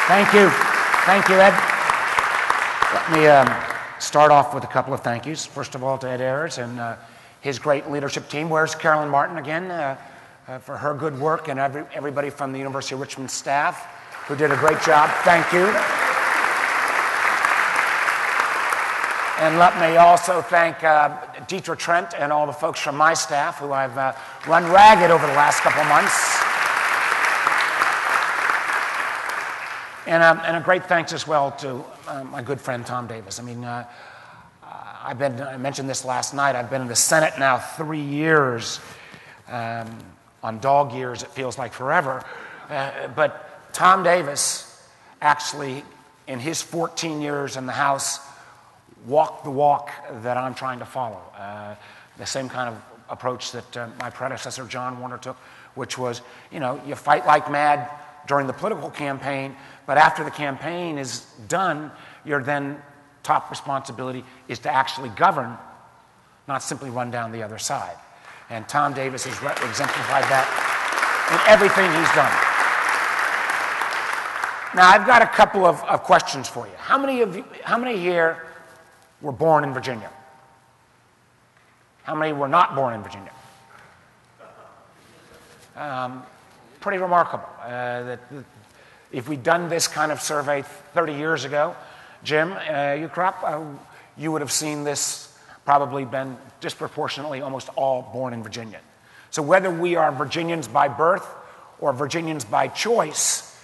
Thank you. Thank you, Ed. Let me start off with a couple of thank yous. First of all, to Ed Ayers and his great leadership team. Where's Carolyn Martin again for her good work, and everybody from the University of Richmond staff who did a great job. Thank you. And let me also thank Deetra Trent and all the folks from my staff who I've run ragged over the last couple of months. And a great thanks as well to my good friend Tom Davis. I mean, I mentioned this last night, I've been in the Senate now 3 years. On dog years, it feels like forever. But Tom Davis actually, in his 14 years in the House, walked the walk that I'm trying to follow. The same kind of approach that my predecessor, John Warner, took, which was, you fight like mad during the political campaign, but after the campaign is done, your then top responsibility is to actually govern, not simply run down the other side. And Tom Davis has exemplified that in everything he's done. Now, I've got a couple of questions for you. How many here were born in Virginia? How many were not born in Virginia? Pretty remarkable. If we'd done this kind of survey 30 years ago, Jim Ukrop, you would have seen this probably been disproportionately almost all born in Virginia. So whether we are Virginians by birth or Virginians by choice,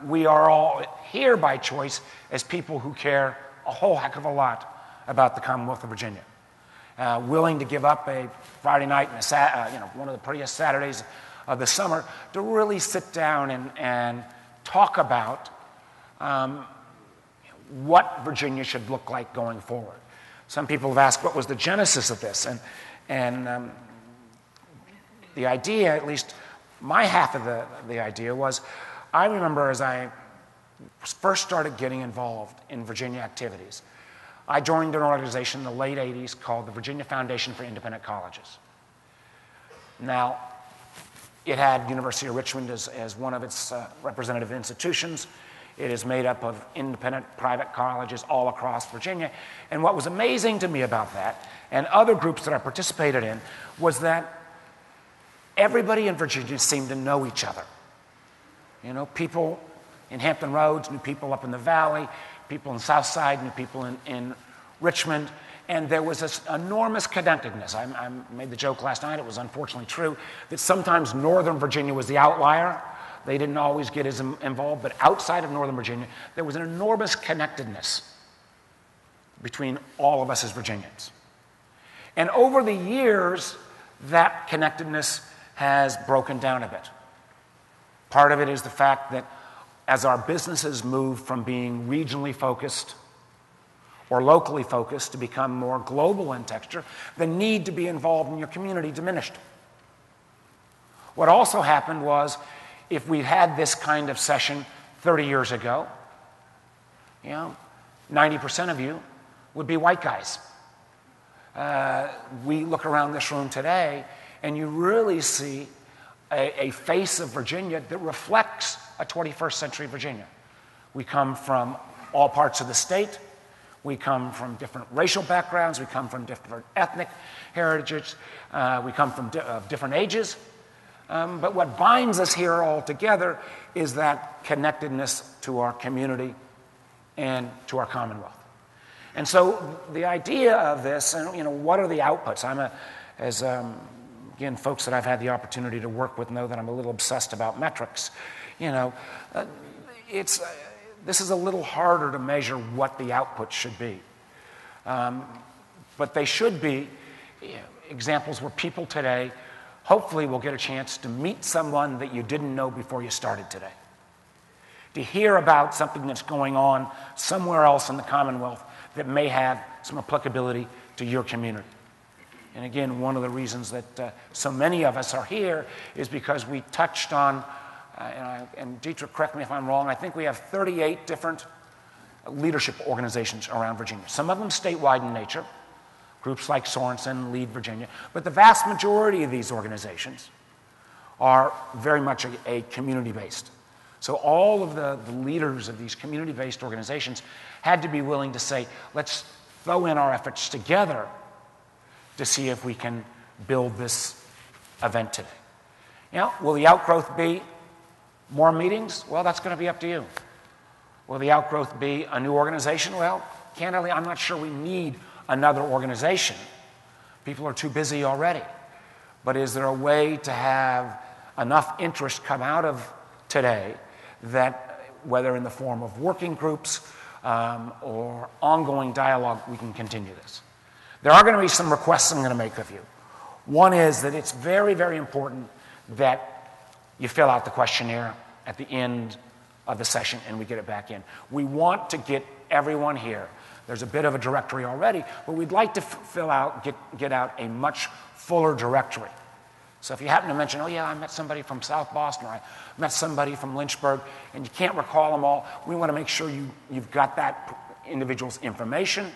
we are all here by choice as people who care a whole heck of a lot about the Commonwealth of Virginia. Willing to give up a Friday night and one of the prettiest Saturdays of the summer to really sit down and talk about what Virginia should look like going forward. Some people have asked what was the genesis of this, and the idea, at least my half of the idea, was I remember as I first started getting involved in Virginia activities, I joined an organization in the late 80s called the Virginia Foundation for Independent Colleges. Now, it had University of Richmond as one of its representative institutions. It is made up of independent private colleges all across Virginia. And what was amazing to me about that, and other groups that I participated in, was that everybody in Virginia seemed to know each other. People in Hampton Roads knew people up in the Valley, people in South Side knew people in Richmond, and there was this enormous connectedness. I made the joke last night, it was unfortunately true, that sometimes Northern Virginia was the outlier. They didn't always get as involved, but outside of Northern Virginia, there was an enormous connectedness between all of us as Virginians. And over the years, that connectedness has broken down a bit. Part of it is the fact that as our businesses move from being regionally focused or locally focused to become more global in texture, the need to be involved in your community diminished. What also happened was, if we had this kind of session 30 years ago, 90% of you would be white guys. We look around this room today, and you really see a face of Virginia that reflects a 21st century Virginia. We come from all parts of the state. We come from different racial backgrounds. We come from different ethnic heritages. We come from different ages. But what binds us here all together is that connectedness to our community and to our Commonwealth. And so the idea of this, and what are the outputs? Again, folks that I've had the opportunity to work with know that I'm a little obsessed about metrics. This is a little harder to measure what the output should be. But they should be examples where people today hopefully will get a chance to meet someone that you didn't know before you started today. To hear about something that's going on somewhere else in the Commonwealth that may have some applicability to your community. And again, one of the reasons that so many of us are here is because we touched on, and Deetra, correct me if I'm wrong, I think we have 38 different leadership organizations around Virginia. Some of them statewide in nature, groups like Sorensen, Lead Virginia, but the vast majority of these organizations are very much a community-based. So all of the leaders of these community-based organizations had to be willing to say, let's throw in our efforts together to see if we can build this event today. Will the outgrowth be more meetings? Well, that's going to be up to you. Will the outgrowth be a new organization? Well, candidly, I'm not sure we need another organization. People are too busy already. But is there a way to have enough interest come out of today that, whether in the form of working groups or ongoing dialogue, we can continue this? There are going to be some requests I'm going to make of you. One is that it's very, very important that you fill out the questionnaire at the end of the session and we get it back in. We want to get everyone here. There's a bit of a directory already, but we'd like to get out a much fuller directory. So if you happen to mention, oh yeah, I met somebody from South Boston, or I met somebody from Lynchburg, and you can't recall them all, we want to make sure you've got that individual's information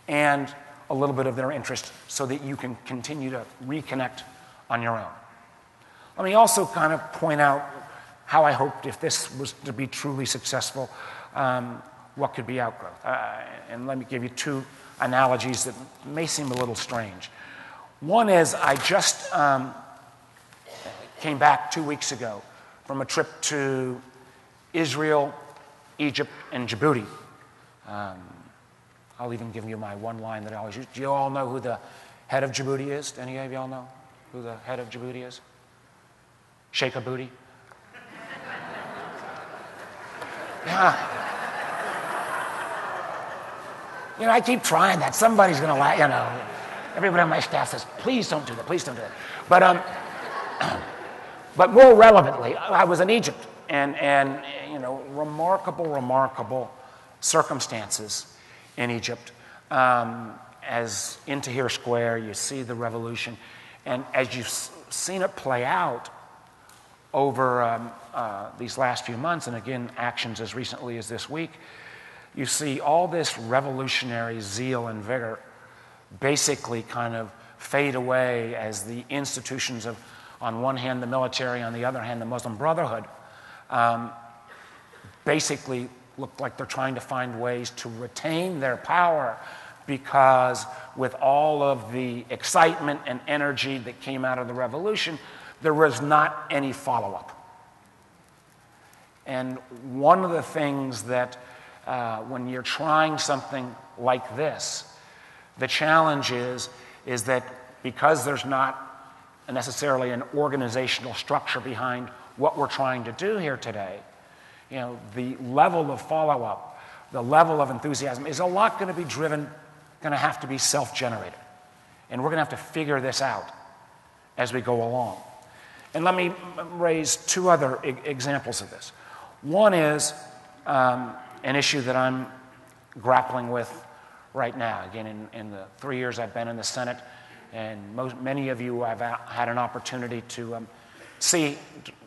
and a little bit of their interest so that you can continue to reconnect on your own. Let me also kind of point out how I hoped, if this was to be truly successful, what could be outgrowth. And let me give you two analogies that may seem a little strange. One is I just came back 2 weeks ago from a trip to Israel, Egypt, and Djibouti. I'll even give you my one line that I always use. Do you all know who the head of Djibouti is? Any of y'all know who the head of Djibouti is? Sheikh Abudi? Yeah. I keep trying that. Somebody's going to laugh, Everybody on my staff says, please don't do that, please don't do that. But more relevantly, I was in Egypt, and remarkable circumstances in Egypt. As in Tahrir Square, you see the revolution, and as you've seen it play out over these last few months, and again, actions as recently as this week, you see all this revolutionary zeal and vigor basically kind of fade away as the institutions of, on one hand, the military, on the other hand, the Muslim Brotherhood, basically look like they're trying to find ways to retain their power, because with all of the excitement and energy that came out of the revolution, there was not any follow-up. And one of the things that when you're trying something like this, the challenge is that because there's not necessarily an organizational structure behind what we're trying to do here today, the level of follow-up, the level of enthusiasm is a lot going to have to be self-generated. And we're going to have to figure this out as we go along. And let me raise two other examples of this. One is an issue that I'm grappling with right now. Again, in the 3 years I've been in the Senate, and many of you I've had an opportunity to see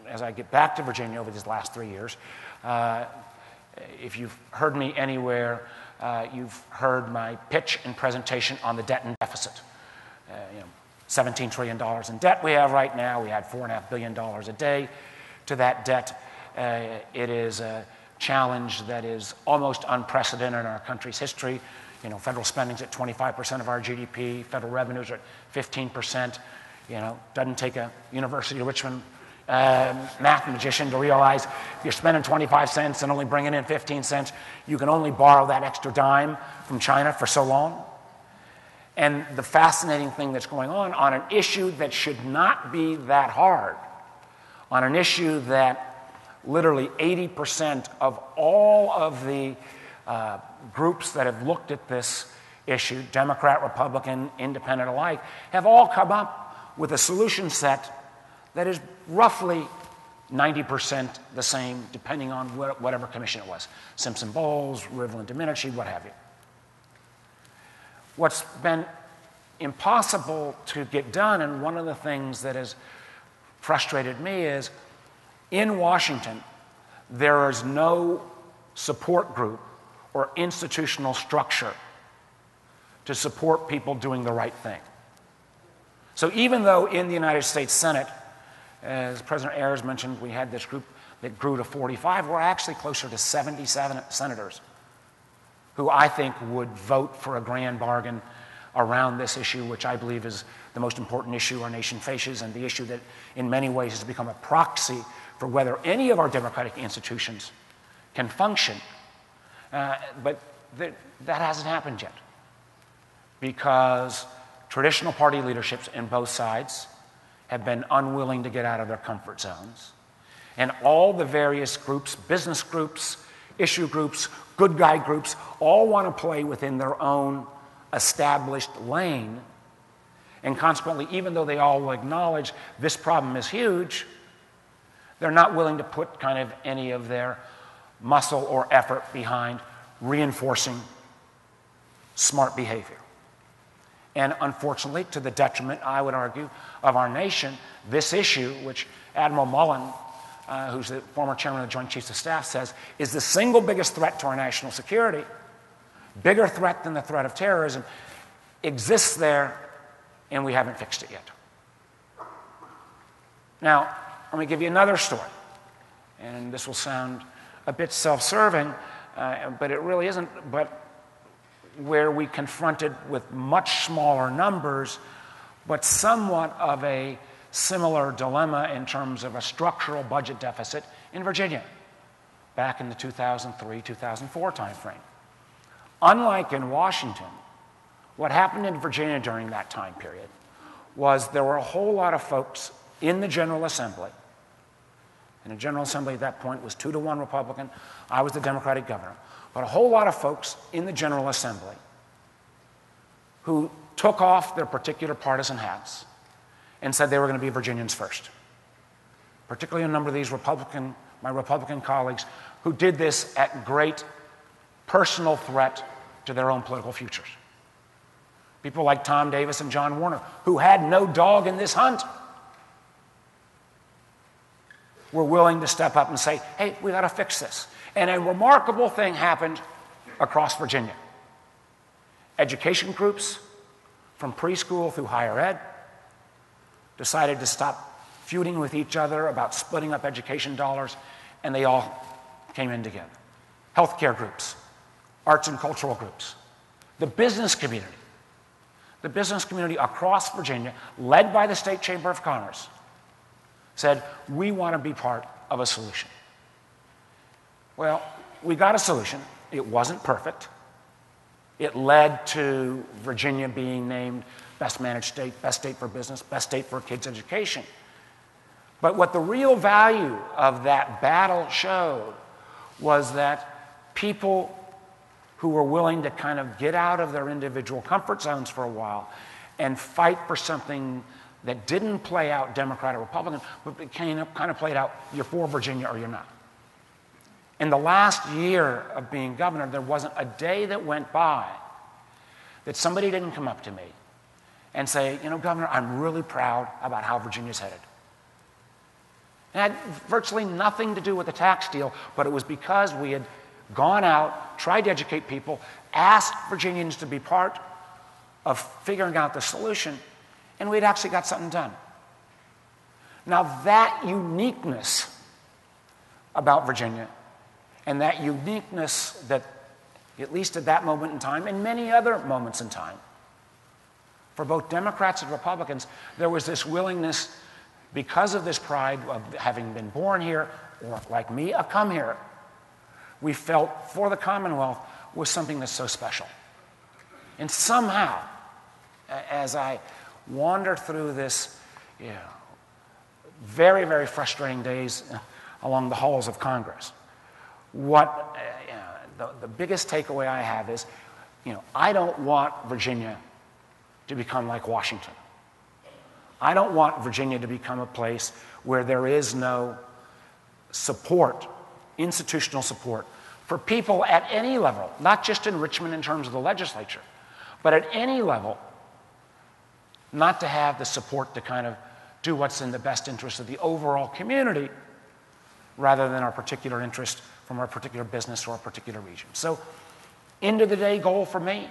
as I get back to Virginia over these last 3 years. If you've heard me anywhere, you've heard my pitch and presentation on the debt and deficit. $17 trillion in debt we have right now. We add $4.5 billion a day to that debt. It is a challenge that is almost unprecedented in our country's history. Federal spending's at 25% of our GDP. Federal revenues are at 15%. Doesn't take a University of Richmond mathematician to realize if you're spending 25 cents and only bringing in 15 cents, you can only borrow that extra dime from China for so long. And the fascinating thing that's going on an issue that should not be that hard, on an issue that literally 80% of all of the groups that have looked at this issue, Democrat, Republican, Independent alike, have all come up with a solution set that is roughly 90% the same, depending on whatever commission it was. Simpson-Bowles, Rivlin-Domenici, what have you. What's been impossible to get done, and one of the things that has frustrated me, is in Washington, there is no support group or institutional structure to support people doing the right thing. So even though in the United States Senate, As President Ayers mentioned, we had this group that grew to 45. We're actually closer to 77 senators who I think would vote for a grand bargain around this issue, which I believe is the most important issue our nation faces, and the issue that in many ways has become a proxy for whether any of our democratic institutions can function. But that hasn't happened yet, because traditional party leaderships in both sides have been unwilling to get out of their comfort zones. And all the various groups, business groups, issue groups, good guy groups, all want to play within their own established lane. And consequently, even though they all acknowledge this problem is huge, they're not willing to put kind of any of their muscle or effort behind reinforcing smart behavior. And unfortunately, to the detriment, I would argue, of our nation, this issue, which Admiral Mullen, who's the former chairman of the Joint Chiefs of Staff, says is the single biggest threat to our national security, bigger threat than the threat of terrorism, exists there, and we haven't fixed it yet. Now, let me give you another story, and this will sound a bit self-serving, but it really isn't, but where we confronted with much smaller numbers, but somewhat of a similar dilemma in terms of a structural budget deficit in Virginia back in the 2003-2004 timeframe. Unlike in Washington, what happened in Virginia during that time period was there were a whole lot of folks in the General Assembly, and the General Assembly at that point was 2-1 Republican. I was the Democratic governor. But a whole lot of folks in the General Assembly who took off their particular partisan hats and said they were going to be Virginians first. Particularly a number of these my Republican colleagues who did this at great personal threat to their own political futures. People like Tom Davis and John Warner, who had no dog in this hunt, were willing to step up and say, hey, we got to fix this. And a remarkable thing happened across Virginia. Education groups, from preschool through higher ed, decided to stop feuding with each other about splitting up education dollars, and they all came in together. Healthcare groups, arts and cultural groups, the business community across Virginia, led by the State Chamber of Commerce, said, we want to be part of a solution. Well, we got a solution. It wasn't perfect. It led to Virginia being named best managed state, best state for business, best state for kids' education. But what the real value of that battle showed was that people who were willing to kind of get out of their individual comfort zones for a while and fight for something that didn't play out Democrat or Republican, but kind of played out, you're for Virginia or you're not. In the last year of being governor, there wasn't a day that went by that somebody didn't come up to me and say, you know, Governor, I'm really proud about how Virginia's headed. It had virtually nothing to do with the tax deal, but it was because we had gone out, tried to educate people, asked Virginians to be part of figuring out the solution, and we'd actually got something done. Now, that uniqueness about Virginia, and that uniqueness that, at least at that moment in time, and many other moments in time, for both Democrats and Republicans, there was this willingness, because of this pride of having been born here, or like me, a come here, we felt for the Commonwealth was something that's so special. And somehow, as I wandered through this, very, very frustrating days along the halls of Congress, what the biggest takeaway I have is, I don't want Virginia to become like Washington. I don't want Virginia to become a place where there is no support, institutional support, for people at any level, not just in Richmond in terms of the legislature, but at any level, not to have the support to kind of do what's in the best interest of the overall community rather than our particular interest from our particular business or our particular region. So, end of the day goal for me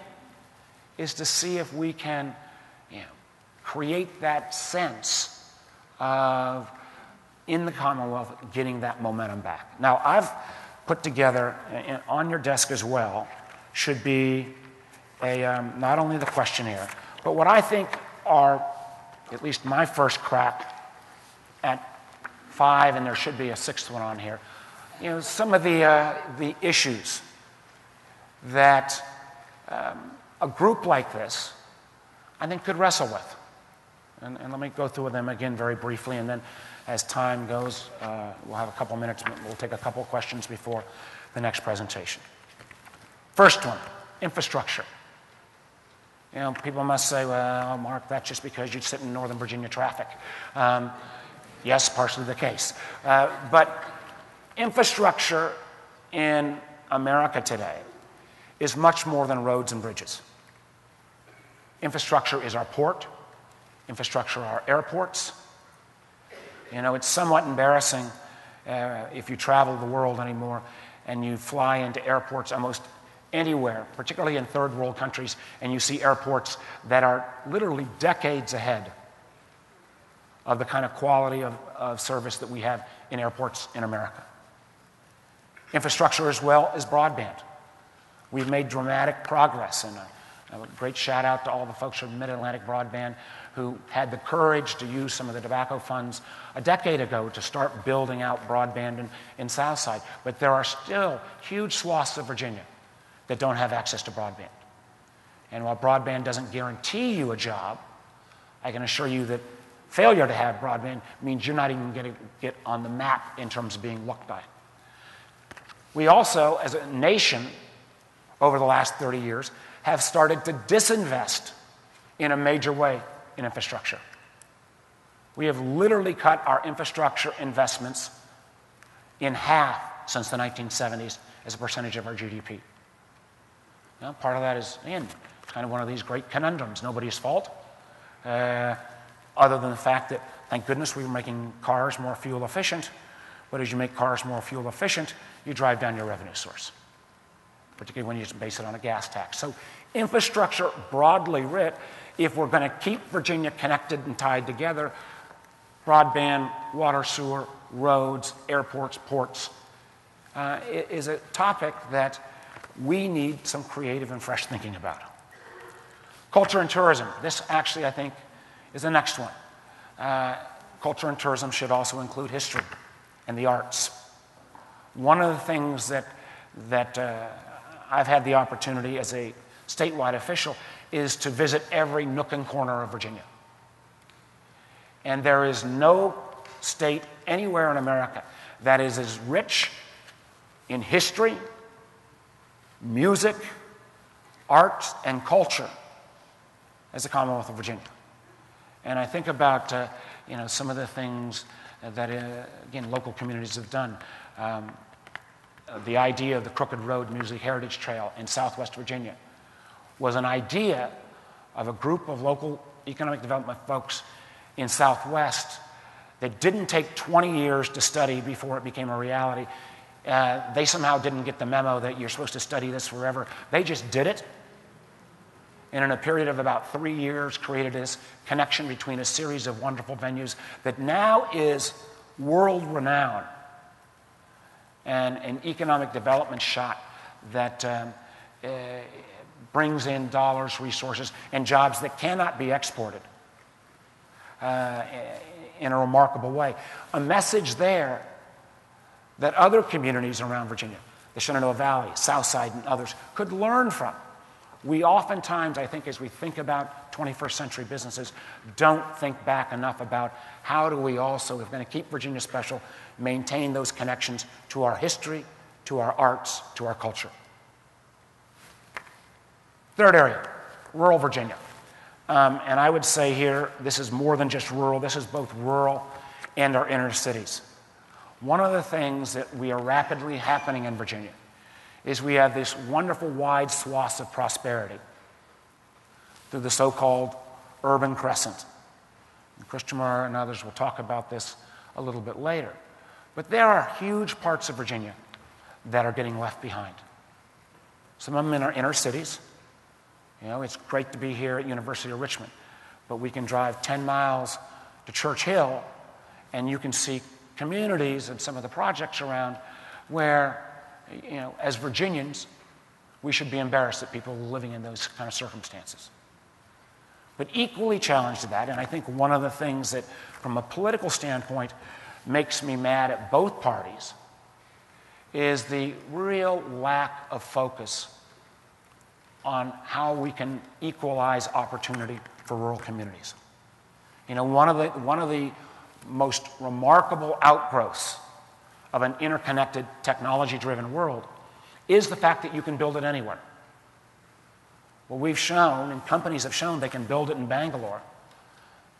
is to see if we can create that sense of in the Commonwealth getting that momentum back. Now, I've put together, on your desk as well, should be not only the questionnaire, but what I think are, at least my first crack at 5, and there should be a 6th one on here, some of the issues that a group like this, I think, could wrestle with. And let me go through them again very briefly, and then as time goes, we'll have a couple minutes, we'll take a couple questions before the next presentation. First one, infrastructure. People must say, well, Mark, that's just because you sit in Northern Virginia traffic. Yes, partially the case. But infrastructure in America today is much more than roads and bridges. Infrastructure is our port. Infrastructure are airports. It's somewhat embarrassing if you travel the world anymore and you fly into airports almost anywhere, particularly in third world countries, and you see airports that are literally decades ahead of the kind of quality of service that we have in airports in America. Infrastructure as well is broadband. We've made dramatic progress, and a great shout out to all the folks from Mid-Atlantic Broadband who had the courage to use some of the tobacco funds a decade ago to start building out broadband in Southside. But there are still huge swaths of Virginia that don't have access to broadband. And while broadband doesn't guarantee you a job, I can assure you that failure to have broadband means you're not even going to get on the map in terms of being looked at. We also, as a nation, over the last 30 years, have started to disinvest in a major way in infrastructure. We have literally cut our infrastructure investments in half since the 1970s as a percentage of our GDP. Part of that is, again, kind of one of these great conundrums, nobody's fault, other than the fact that, thank goodness, we were making cars more fuel efficient, but as you make cars more fuel efficient, you drive down your revenue source, particularly when you base it on a gas tax. So infrastructure, broadly writ, if we're going to keep Virginia connected and tied together, broadband, water, sewer, roads, airports, ports, is a topic that we need some creative and fresh thinking about. Culture and tourism. This actually, I think, is the next one. Culture and tourism should also include history and the arts. One of the things that I've had the opportunity as a statewide official is to visit every nook and corner of Virginia. And there is no state anywhere in America that is as rich in history, music, arts, and culture as the Commonwealth of Virginia. And I think about some of the things that, again, local communities have done. The idea of the Crooked Road Music Heritage Trail in Southwest Virginia was an idea of a group of local economic development folks in Southwest that didn't take 20 years to study before it became a reality. They somehow didn't get the memo that you're supposed to study this forever. They just did it, and in a period of about 3 years created this connection between a series of wonderful venues that now is world-renowned, and an economic development shot that brings in dollars, resources, and jobs that cannot be exported in a remarkable way. A message there that other communities around Virginia, the Shenandoah Valley, Southside, and others, could learn from. We oftentimes, I think, as we think about 21st century businesses, don't think back enough about how do we also, if we're going to keep Virginia special, maintain those connections to our history, to our arts, to our culture. Third area, rural Virginia. And I would say here, this is more than just rural. This is both rural and our inner cities. One of the things that we are rapidly happening in Virginia is we have this wonderful wide swaths of prosperity through the so-called urban crescent. And Christian Moore and others will talk about this a little bit later. But there are huge parts of Virginia that are getting left behind. Some of them in our inner cities. It's great to be here at University of Richmond, but we can drive 10 miles to Church Hill and you can see communities and some of the projects around where, as Virginians, we should be embarrassed that people are living in those kind of circumstances. But equally challenged to that, and I think one of the things that, from a political standpoint, makes me mad at both parties is the real lack of focus on how we can equalize opportunity for rural communities. One of the most remarkable outgrowths of an interconnected, technology-driven world is the fact that you can build it anywhere. Well, we've shown, and companies have shown, they can build it in Bangalore.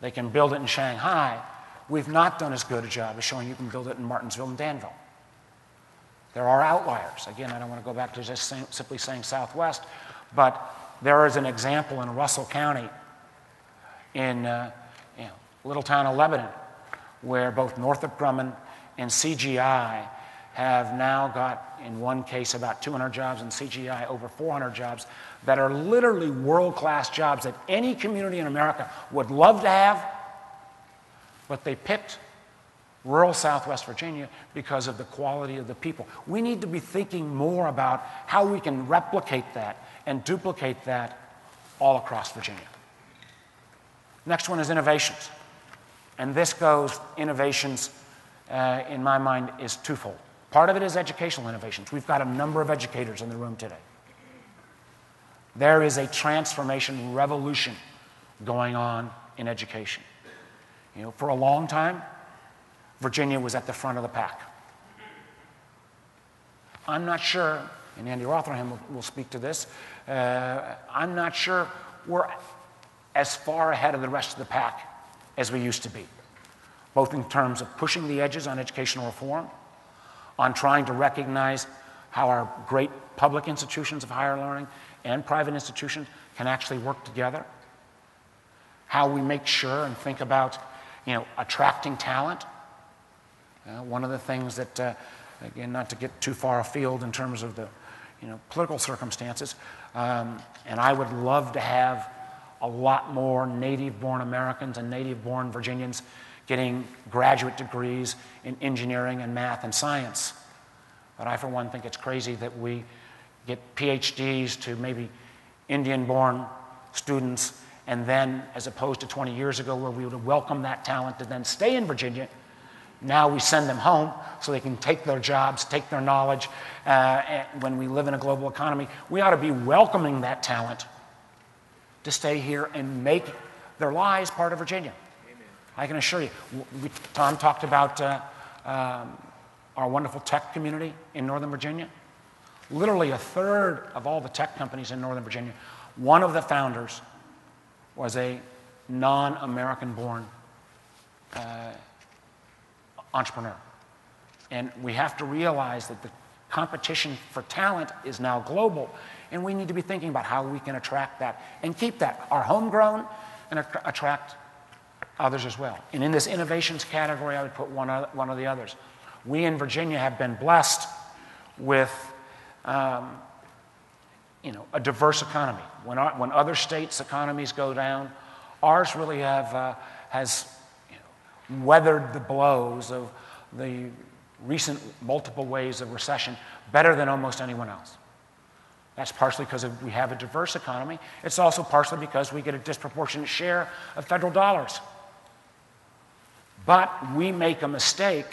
They can build it in Shanghai. We've not done as good a job as showing you can build it in Martinsville and Danville. There are outliers. Again, I don't want to go back to just simply saying Southwest, but there is an example in Russell County in little town of Lebanon where both Northrop Grumman and CGI have now got, in one case, about 200 jobs, and CGI over 400 jobs that are literally world-class jobs that any community in America would love to have, but they picked rural Southwest Virginia because of the quality of the people. We need to be thinking more about how we can replicate that and duplicate that all across Virginia. Next one is innovations. And this goes, innovations, in my mind, is twofold. Part of it is educational innovations. We've got a number of educators in the room today. There is a transformation revolution going on in education. For a long time, Virginia was at the front of the pack. I'm not sure, and Andy Rotherham will speak to this, I'm not sure we're as far ahead of the rest of the pack as we used to be, both in terms of pushing the edges on educational reform, on trying to recognize how our great public institutions of higher learning and private institutions can actually work together, how we make sure and think about attracting talent. One of the things that, again, not to get too far afield in terms of the political circumstances, and I would love to have a lot more native-born Americans and native-born Virginians getting graduate degrees in engineering and math and science. But I, for one, think it's crazy that we get PhDs to maybe Indian-born students, and then, as opposed to 20 years ago where we would welcome that talent to then stay in Virginia, now we send them home so they can take their jobs, take their knowledge. When we live in a global economy, we ought to be welcoming that talent to stay here and make their lives part of Virginia. Amen. I can assure you. Tom talked about our wonderful tech community in Northern Virginia. Literally a third of all the tech companies in Northern Virginia, one of the founders was a non-American born entrepreneur. And we have to realize that the competition for talent is now global, and we need to be thinking about how we can attract that and keep that, our homegrown, and attract others as well. And in this innovations category, I would put one of the others. We in Virginia have been blessed with a diverse economy. When other states' economies go down, ours really has weathered the blows of the recent multiple waves of recession better than almost anyone else. That's partially because we have a diverse economy. It's also partially because we get a disproportionate share of federal dollars. But we make a mistake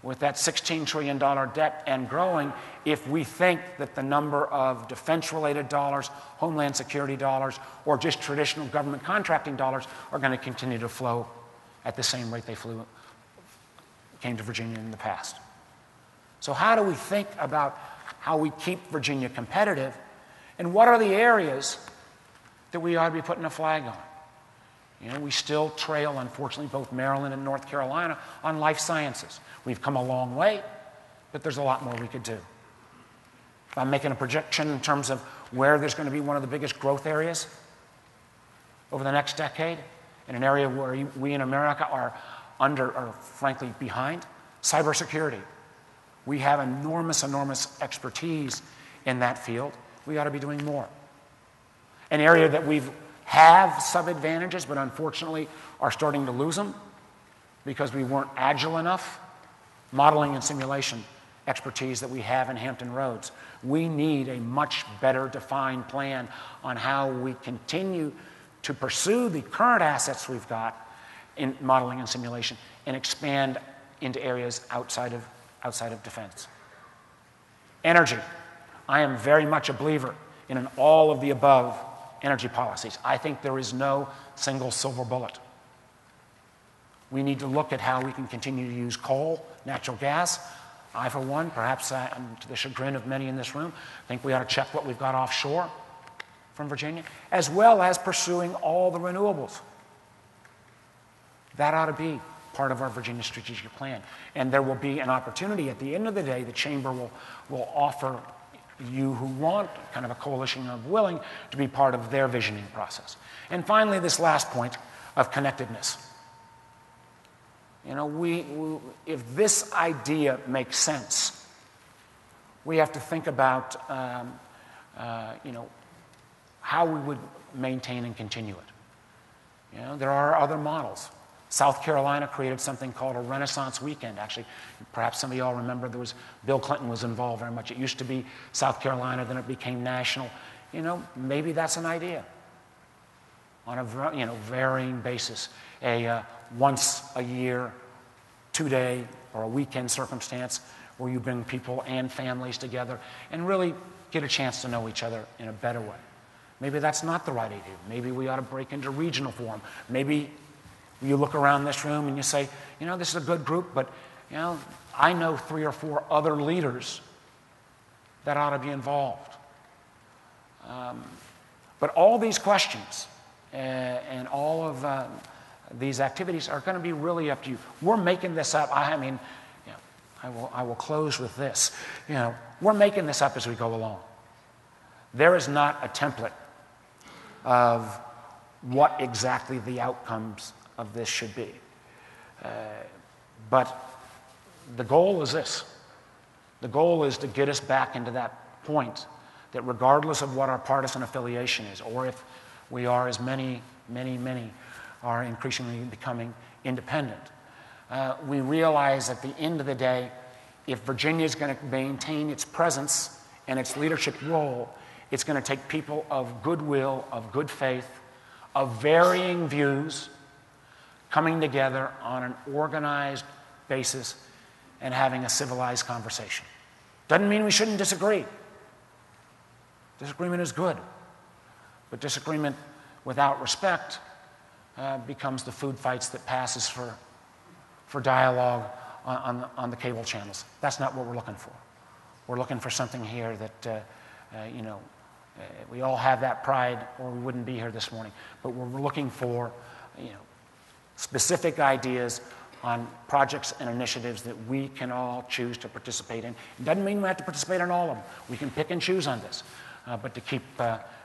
with that $16 trillion debt and growing if we think that the number of defense-related dollars, homeland security dollars, or just traditional government contracting dollars are going to continue to flow at the same rate they came to Virginia in the past. So how do we think about how we keep Virginia competitive, and what are the areas that we ought to be putting a flag on? We still trail, unfortunately, both Maryland and North Carolina on life sciences. We've come a long way, but there's a lot more we could do. If I'm making a projection in terms of where there's going to be one of the biggest growth areas over the next decade, in an area where we in America are frankly behind, cybersecurity. We have enormous expertise in that field. We ought to be doing more. An area that we have some advantages, but unfortunately are starting to lose them, because we weren't agile enough, modeling and simulation expertise that we have in Hampton Roads. We need a much better defined plan on how we continue to pursue the current assets we've got in modeling and simulation and expand into areas outside of defense. Energy. I am very much a believer in an all of the above energy policies. I think there is no single silver bullet. We need to look at how we can continue to use coal, natural gas. I, for one, perhaps to the chagrin of many in this room, think we ought to check what we've got offshore from Virginia, as well as pursuing all the renewables. That ought to be part of our Virginia strategic plan. And there will be an opportunity at the end of the day, the Chamber will offer you who want kind of a coalition of willing to be part of their visioning process. And finally, this last point of connectedness. You know, if this idea makes sense, we have to think about, you know, how we would maintain and continue it. You know, there are other models. South Carolina created something called a Renaissance Weekend. Actually, perhaps some of y'all remember Bill Clinton was involved very much. It used to be South Carolina, then it became national. You know, maybe that's an idea on a varying basis. A once a year, 2-day, or a weekend circumstance where you bring people and families together and really get a chance to know each other in a better way. Maybe that's not the right idea. Maybe we ought to break into regional form. Maybe you look around this room and you say, you know, this is a good group, but, you know, I know 3 or 4 other leaders that ought to be involved. But all these questions and all of these activities are going to be really up to you. We're making this up. I mean, you know, I will close with this. You know, we're making this up as we go along. There is not a template of what exactly the outcomes of this should be. But the goal is this. The goal is to get us back into that point that regardless of what our partisan affiliation is, or if we are, as many are increasingly becoming independent, we realize at the end of the day, if Virginia is going to maintain its presence and its leadership role, it's going to take people of goodwill, of good faith, of varying views, coming together on an organized basis and having a civilized conversation. Doesn't mean we shouldn't disagree. Disagreement is good. But disagreement without respect becomes the food fights that passes for dialogue on the cable channels. That's not what we're looking for. We're looking for something here that, you know, we all have that pride or we wouldn't be here this morning. But we're looking for, you know, specific ideas on projects and initiatives that we can all choose to participate in. It doesn't mean we have to participate in all of them. We can pick and choose on this, but to keep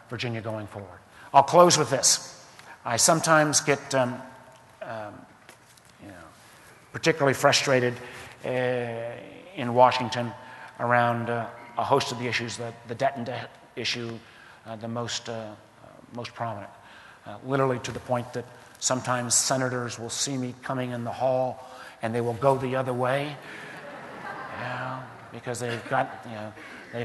Virginia going forward. I'll close with this. I sometimes get you know, particularly frustrated in Washington around a host of the issues, the debt and debt issue, the most prominent, literally to the point that sometimes senators will see me coming in the hall and they will go the other way, you know, because they've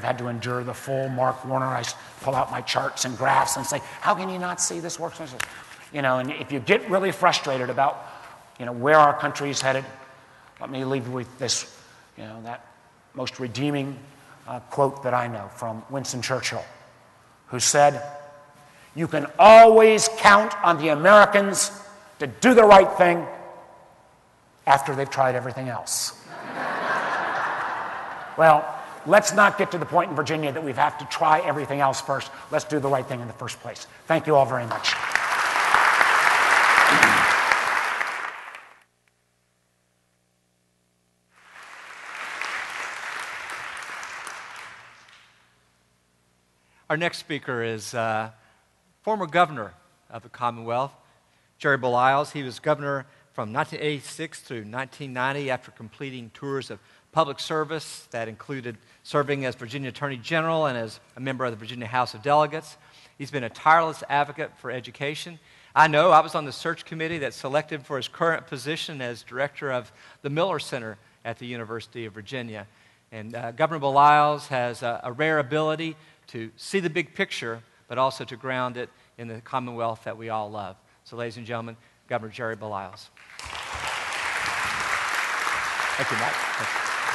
had to endure the full Mark Warner. I pull out my charts and graphs and say, how can you not see this works? You know, and if you get really frustrated about, you know, where our country is headed, let me leave you with this, you know, that most redeeming quote that I know from Winston Churchill, who said, "You can always count on the Americans to do the right thing after they've tried everything else." Well, let's not get to the point in Virginia that we have to try everything else first. Let's do the right thing in the first place. Thank you all very much. Our next speaker is former governor of the Commonwealth, Jerry Baliles. He was governor from 1986 through 1990 after completing tours of public service that included serving as Virginia Attorney General and as a member of the Virginia House of Delegates. He's been a tireless advocate for education. I know I was on the search committee that selected for his current position as director of the Miller Center at the University of Virginia. And Governor Baliles has a rare ability to see the big picture, but also to ground it in the Commonwealth that we all love. So, ladies and gentlemen, Governor Jerry Baliles. Thank you, Mike. Thank you.